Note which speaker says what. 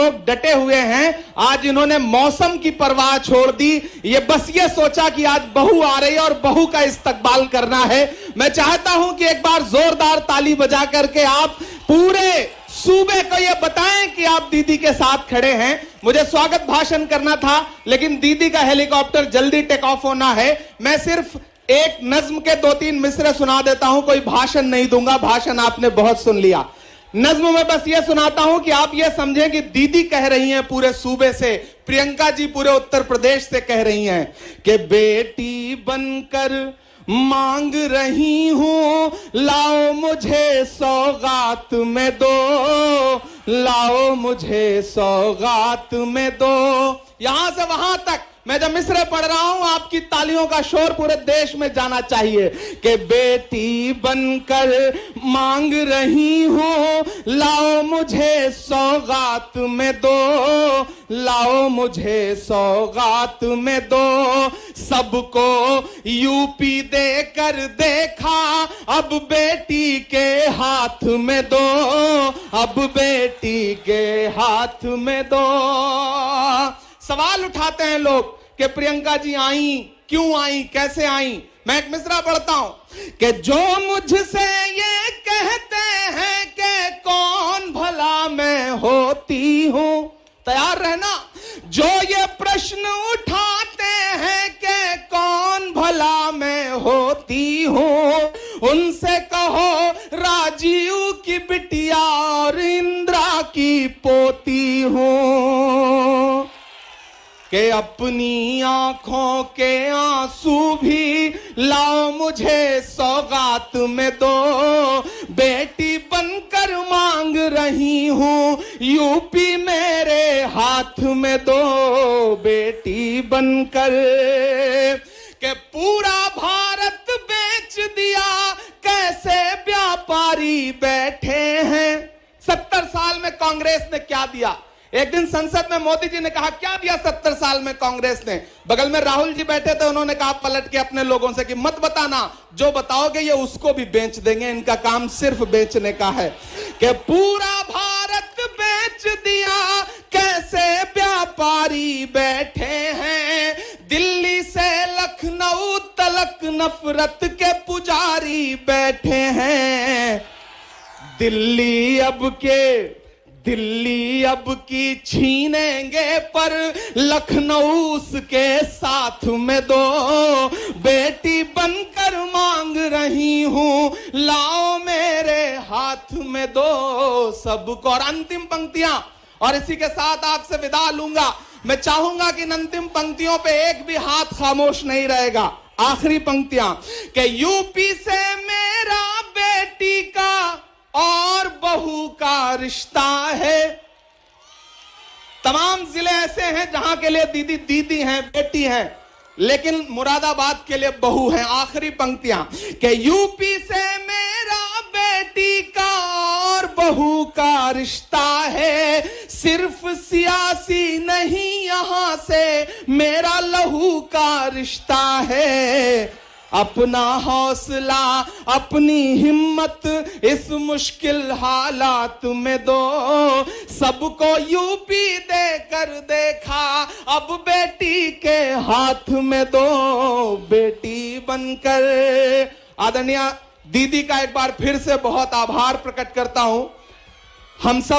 Speaker 1: लोग डटे हुए हैं। आज इन्होंने मौसम की परवाह छोड़ दी, ये बस ये सोचा कि आज बहू आ रही है और बहू का इस्तकबाल करना है। मैं चाहता हूं कि एक बार जोरदार ताली बजा करके आप पूरे सूबे को ये बताएं कि आप दीदी के साथ खड़े हैं। मुझे स्वागत भाषण करना था, लेकिन दीदी का हेलीकॉप्टर जल्दी टेक ऑफ होना है। मैं सिर्फ एक नज्म के 2-3 मिसरे सुना देता हूं, कोई भाषण नहीं दूंगा, भाषण आपने बहुत सुन लिया। नज्म में बस ये सुनाता हूं कि आप ये समझें कि दीदी कह रही हैं पूरे सूबे से, प्रियंका जी पूरे उत्तर प्रदेश से कह रही हैं कि बेटी बनकर मांग रही हूं, लाओ मुझे सौगात में दो, लाओ मुझे सौगात में दो। यहां से वहां तक मैं जब मिसरे पढ़ रहा हूं, आपकी तालियों का शोर पूरे देश में जाना चाहिए कि बेटी बनकर मांग रही हूं, लाओ मुझे सौगात में दो, लाओ मुझे सौगात में दो। सबको यूपी देकर देखा, अब बेटी के हाथ में दो, अब बेटी के हाथ में दो। सवाल उठाते हैं लोग कि प्रियंका जी आई, क्यों आई, कैसे आई। मैं एक मिसरा पढ़ता हूं कि जो मुझसे ये कहते हैं कि कौन भला मैं होती हूं, तैयार रहना। जो ये प्रश्न उठाते हैं कि कौन भला मैं होती हूं, उनसे कहो राजीव की बिटिया और इंदिरा की पोती हूं, कि अपनी आंखों के आंसू भी लाओ मुझे सौगात में दो। बेटी बनकर मांग रही हूं, यूपी मेरे हाथ में दो, बेटी बनकर। के पूरा भारत बेच दिया, कैसे व्यापारी बैठे हैं। 70 साल में कांग्रेस ने क्या दिया। एक दिन संसद में मोदी जी ने कहा क्या दिया 70 साल में कांग्रेस ने। बगल में राहुल जी बैठे थे, उन्होंने कहा पलट के अपने लोगों से कि मत बताना, जो बताओगे ये उसको भी बेच देंगे, इनका काम सिर्फ बेचने का है। कि पूरा भारत बेच दिया, कैसे व्यापारी बैठे हैं, दिल्ली से लखनऊ तलक नफरत के पुजारी बैठे हैं। दिल्ली अब की छीनेंगे, पर लखनऊ उसके साथ में दो। बेटी बनकर मांग रही हूं, लाओ मेरे हाथ में दो सबको। और अंतिम पंक्तियां, और इसी के साथ आपसे विदा लूंगा। मैं चाहूंगा कि इन अंतिम पंक्तियों पे एक भी हाथ खामोश नहीं रहेगा। आखिरी पंक्तियां कि यूपी से मेरा बेटी का और बहू का रिश्ता है। तमाम जिले ऐसे हैं जहां के लिए दीदी दीदी हैं, बेटी हैं, लेकिन मुरादाबाद के लिए बहू है। आखिरी पंक्तियां कि यूपी से मेरा बेटी का और बहू का रिश्ता है, सिर्फ सियासी नहीं यहां से मेरा लहू का रिश्ता है। अपना हौसला अपनी हिम्मत इस मुश्किल हालात में दो, सबको यूपी देकर देखा, अब बेटी के हाथ में दो, बेटी बनकर। आदरणीय दीदी का एक बार फिर से बहुत आभार प्रकट करता हूं। हम सब